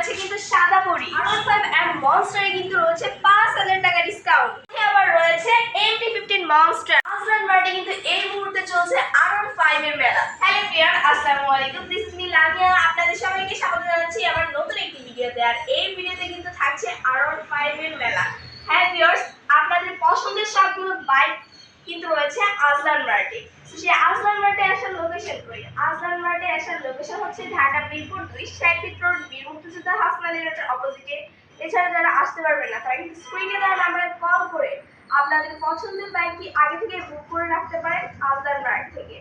রয়েছে কিন্তু সাদা পরি। R15 and Monster কিন্তু রয়েছে 5000 টাকা ডিসকাউন্ট। আবার রয়েছে MT15 Monster। আসলান মার্টে কিন্তু এই মুহূর্তে চলছে R15 এর মেলা। হ্যালো ভিউয়ার, আসসালামু আলাইকুম। বিসমিল্লাহ, আমি আপনাদের সবাইকে স্বাগত জানাচ্ছি আমার নতুন একটি ভিডিওতে। আর এই ভিডিওতে কিন্তু থাকছে R15 এর মেলা। হ্যাঁ ভিউয়ার্স, আপনাদের পছন্দের সবগুলো বাইক কিন্তু রয়েছে আসলান মার্টে। সেই আসলান মার্টে আসার লোকেশন কই? আসলান মার্টে আসার লোকেশন হচ্ছে ঢাকা মিরপুর 2 ফিট রোড, বীর মুক্তিযোদ্ধা হাসনালী রোডের অপোজিটে। এছাড়া যারা আসতে পারবেন না তারা কিন্তু স্ক্রিনে দেওয়া নাম্বারে কল করে আপনাদের পছন্দের বাইকটি আগে থেকে বুক করে রাখতে পারেন আসলান মার্ট থেকে।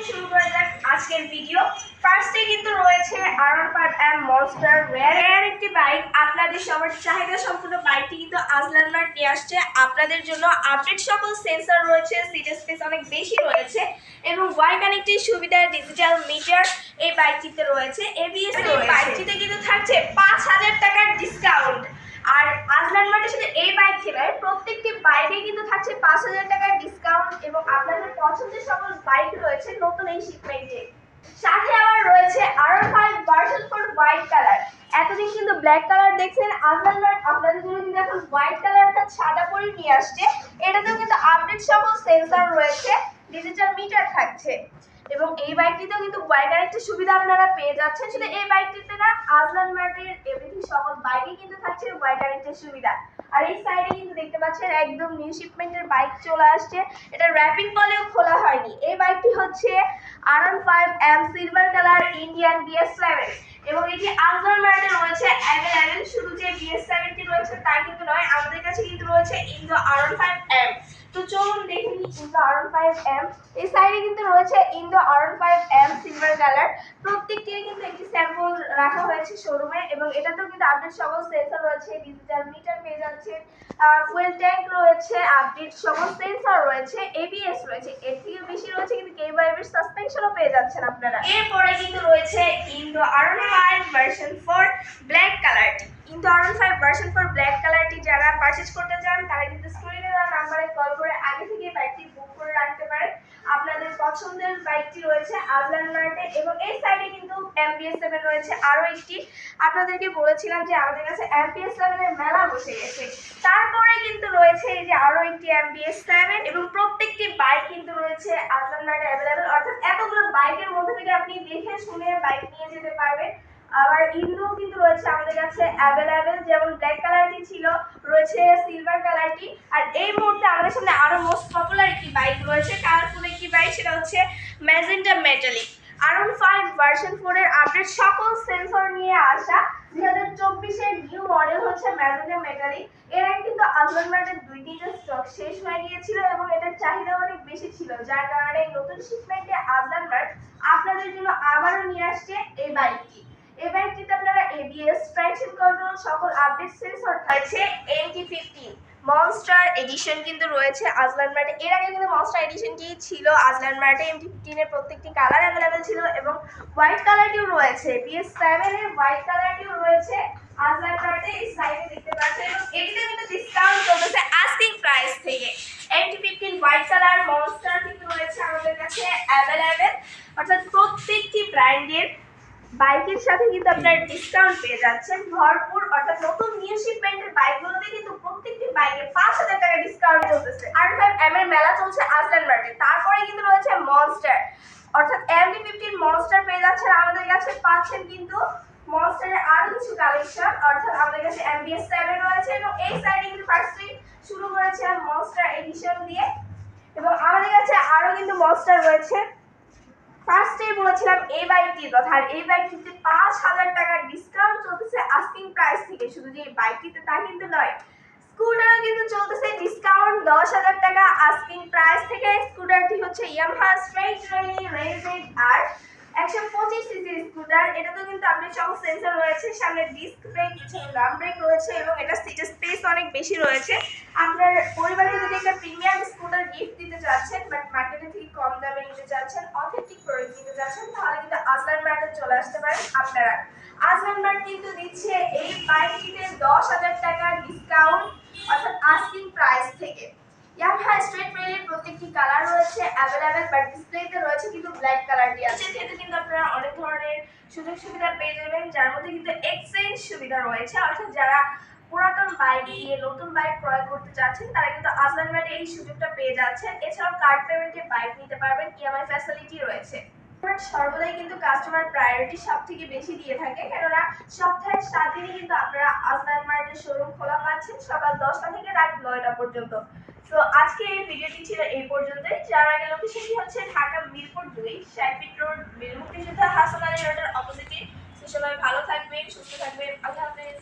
শুরু করা যাক আজকের ভিডিও। ফার্স্টে কিন্তু রয়েছে R15 and Monster, রেয়ার একটি বাইক। আপনাদের সবার চাহিদা সম্পূর্ণ বাইকটি কিন্তু আসলান মার্ট নিয়ে আসছে আপনাদের জন্য। আপডেট সকল সেন্সর রয়েছে, সিট স্পেস অনেক বেশি রয়েছে এবং ওয়াই কানেক্টের সুবিধা, ডিজিটাল মিটার এই বাইকটিতে রয়েছে। এবিএস এই বাইকটিতে কিন্তু থাকছে 5000 টাকার ডিসকাউন্ট। আর আসলান মার্টে শুধু এই বাইকটি নয়, প্রত্যেকটি বাইকে কিন্তু থাকছে 5000 টাকার ডিসকাউন্ট এবং আপনাদের পছন্দের সকল বাইক রয়েছে নতুন এই শিপমেন্টে। সাথে আবার রয়েছে R15 ভার্সন 4 হোয়াইট কালার। এতদিন কিন্তু ব্ল্যাক কালার দেখছেন, আসলান মার্ট আপনাদের জন্য কিন্তু এখন হোয়াইট কালারটা সাদা পরি নিয়ে আসছে। এটাতেও কিন্তু আপডেট সকল সেন্সর রয়েছে, ডিজিটাল মিটার থাকছে এবং এই বাইকটিতেও কিন্তু ওয়াই কানেক্টের সুবিধা আপনারা পেয়ে যাচ্ছেন। শুধু এই বাইকটিতে না, আসলান মার্টের এভরিথিং সকল বাইকে কিন্তু থাকছে ওয়াই কানেক্টের সুবিধা। আর এই সাইডে কিন্তু দেখতে পাচ্ছেন একদম নিউ শিপমেন্টের বাইক চলে আসছে। এটা র্যাপিং বলেও খোলা হয়নি। এই বাইকটি হচ্ছে R15 M silver colour Indian BS7 এবং এটি আসলান মার্টে রয়েছে অ্যাভেলেবেল। শুধু যে BS7টি রয়েছে তা কিন্তু নয়, আমাদের কাছে কিন্তু রয়েছে ইন্দো R15 M। তো চলুন দেখে নিই ইন্দো R15 M। এই সাইডে কিন্তু রয়েছে Indo R15 M silver colour. প্রত্যেকটির কিন্তু একটি স্যাম্পল রাখা হয়েছে শোরুমে এবং এটাতেও কিন্তু আপডেট সকল সেন্সর রয়েছে, ডিজিটাল মিটার পেয়ে যাচ্ছে, ফুয়েল ট্যাঙ্ক রয়েছে, আপডেট সকল সেন্সর রয়েছে, এবিএস রয়েছে। এর থেকে বেশি রয়েছে কিন্তু K-Vibe সাসপেনশনও পেয়ে যাচ্ছেন আপনারা। এরপরে কিন্তু রয়েছে ইন্দো R15 ভার্সন 4 ব্ল্যাক কালারটি। ইন্দো R15 ভার্সন 4 ব্ল্যাক কালারটি যারা পারচেজ করতে চান তারা কিন্তু স্ক্রিনে দেওয়া নাম্বারে কল করে আগে থেকে বাইকটি বুক করে রাখতে পারেন। আপনাদের পছন্দের বাইকটি রয়েছে আসলান মার্টে এবং এই সাইডে কিন্তু MPS7 রয়েছে আরো একটি। আপনাদেরকে বলেছিলাম যে আমাদের কাছে MPS7 এর মেলা বসে গেছে। তারপরে কিন্তু রয়েছে এই যে আরো একটি MPS7 এবং প্রত্যেকটি বাইক কিন্তু রয়েছে আসলান মার্টে অ্যাভেলেবেল। অর্থাৎ এতগুলো বাইকের মধ্যে থেকে আপনি দেখে শুনে বাইক নিয়ে যেতে পারবেন। আবার ইন্দো কিন্তু রয়েছে আমাদের কাছে অ্যাভেলেবেল, যেমন ব্ল্যাক কালারটি ছিল, রয়েছে সিলভার কালারটি। আর এই মুহূর্তে আমাদের সামনে আরো মোস্ট পপুলার একটি বাইক রয়েছে, কালারফুল একটি বাইক, সেটা হচ্ছে ম্যাজেন্টা মেটালিক। R15 ভার্সন 4 এর আপডেট সকল সেন্সর নিয়ে আসা 2024 এর নিউ মডেল হচ্ছে ম্যাজেন্টা মেটালিক। এর আগে কিন্তু আসলান মার্টের 2-3টা স্টক শেষ হয়ে গিয়েছিল এবং এটার চাহিদা অনেক বেশি ছিল, যার কারণে নতুন শিপমেন্টে আসলান মার্ট আপনাদের জন্য আবারও নিয়ে আসছে এই বাইকটি। এই বাইকটিতে আপনারা এবিএস, ট্রাকশন কন্ট্রোল সকল আপডেট সেন্সর থাকছে। MT15 মনস্টার এডিশন কিন্তু রয়েছে আসলান মার্টে। এর আগে কিন্তু মনস্টার এডিশনটি ছিল আসলান মার্টে। MT15 এর প্রত্যেকটি কালার অ্যাভেলেবেল ছিল এবং হোয়াইট কালারটিও রয়েছে। BS7 এর হোয়াইট কালারটিও রয়েছে আসলান মার্টে। এই সাইডে দেখতে পাচ্ছেন এবং এটিতে কিন্তু ডিসকাউন্ট চলতেছে আস্কিং প্রাইস থেকে। MT15 হোয়াইট কালার মনস্টার কিন্তু রয়েছে আমাদের কাছে অ্যাভেলেবেল। অর্থাৎ প্রত্যেকটি ব্র্যান্ডের বাইকের সাথে কিন্তু আপনারা ডিসকাউন্ট পেয়ে যাচ্ছেন ভরপুর। অর্থাৎ নতুন নিউ শিপমেন্টের বাইকগুলোতে কিন্তু প্রত্যেকটি বাইকে 5000 টাকা ডিসকাউন্ট চলতেছে। R15M এর মেলা চলছে আসলান মার্টে। তারপরে কিন্তু রয়েছে মনস্টার, অর্থাৎ MT15 মনস্টার পেয়ে যাচ্ছেন আমাদের কাছে। পাচ্ছেন কিন্তু মনস্টারের আরো কিছু কালেকশন, অর্থাৎ আমাদের কাছে MBS7 রয়েছে এবং এই সাইডে কিন্তু ফার্স্টে শুরু করেছে মনস্টার এডিশন দিয়ে এবং আমাদের কাছে আরো কিন্তু মনস্টার রয়েছে। ফার্স্টেই বলেছিলাম এই বাইকটির কথা, আর এই বাইকটিতে 5000 টাকার ডিসকাউন্ট চলতেছে আস্কিং প্রাইস থেকে। শুধু যে এই বাইকটিতে তা কিন্তু নয়, স্কুটারও কিন্তু চলতেছে ডিসকাউন্ট 10000 টাকা আস্কিং প্রাইস থেকে। স্কুটারটি হচ্ছে ইয়ামাহা স্ট্রেট রেলি রেজেড আর 125 সিসির স্কুটার। এটাতেও কিন্তু আপনি সব সেন্সর রয়েছে, সামনে ডিস্ক ব্রেক, পিছনে ড্রাম ব্রেক রয়েছে এবং এটা সিট স্পেস অনেক বেশি রয়েছে। আপনার পরিবারকে যদি একটা প্রিমিয়াম স্কুটার গিফট দিতে চাচ্ছেন, বাট মার্কেটে থেকে কম দামে নিতে চাচ্ছেন, অথেন্টিক প্রোডাক্ট নিতে চাচ্ছেন, তাহলে কিন্তু আসলান মার্টে চলে আসতে পারেন আপনারা। আসলান মার্ট কিন্তু দিচ্ছে এই বাইকটিতে 10000 টাকা ডিসকাউন্ট, অর্থাৎ আস্কিং প্রাইস থেকে। ইয়ামাহা স্ট্রেট রেলের প্রত্যেকটি কালার রয়েছে অ্যাভেলেবেল, বাট ডিসপ্লেতে রয়েছে কিন্তু ব্ল্যাক কালারটি আছে। সেক্ষেত্রে কিন্তু আপনারা অনেক ধরনের সুযোগ সুবিধা পেয়ে যাবেন, যার মধ্যে কিন্তু এক্সচেঞ্জ সুবিধা সুবিধা রয়েছে, অর্থাৎ যারা পুরাতন বাইক দিয়ে নতুন বাইক ক্রয় করতে চাচ্ছেন তারা কিন্তু আজলান মার্টে এই সুযোগটা পেয়ে যাচ্ছেন। এছাড়াও কার্ড পেমেন্টে বাইক নিতে পারবেন, ইএমআই ফ্যাসিলিটি রয়েছে। সর্বদাই কিন্তু কাস্টমার প্রায়োরিটি সব থেকে বেশি দিয়ে থাকে, কেননা সপ্তাহে 7 দিনই কিন্তু আপনারা আজলান মার্টের শোরুম খোলা পাচ্ছেন সকাল 10টা থেকে রাত 9টা পর্যন্ত। তো আজকে এই ভিডিওটি ছিল এই পর্যন্তই। যার আগে লোকেশনটি হচ্ছে ঢাকা মিরপুর 2 শাইফিট রোড, বীর মুক্তিযোদ্ধা হাসান আলী রোডের অপোজিটে। সবাই ভালো থাকবেন, সুস্থ থাকবেন, আল্লাহ হাফেজ।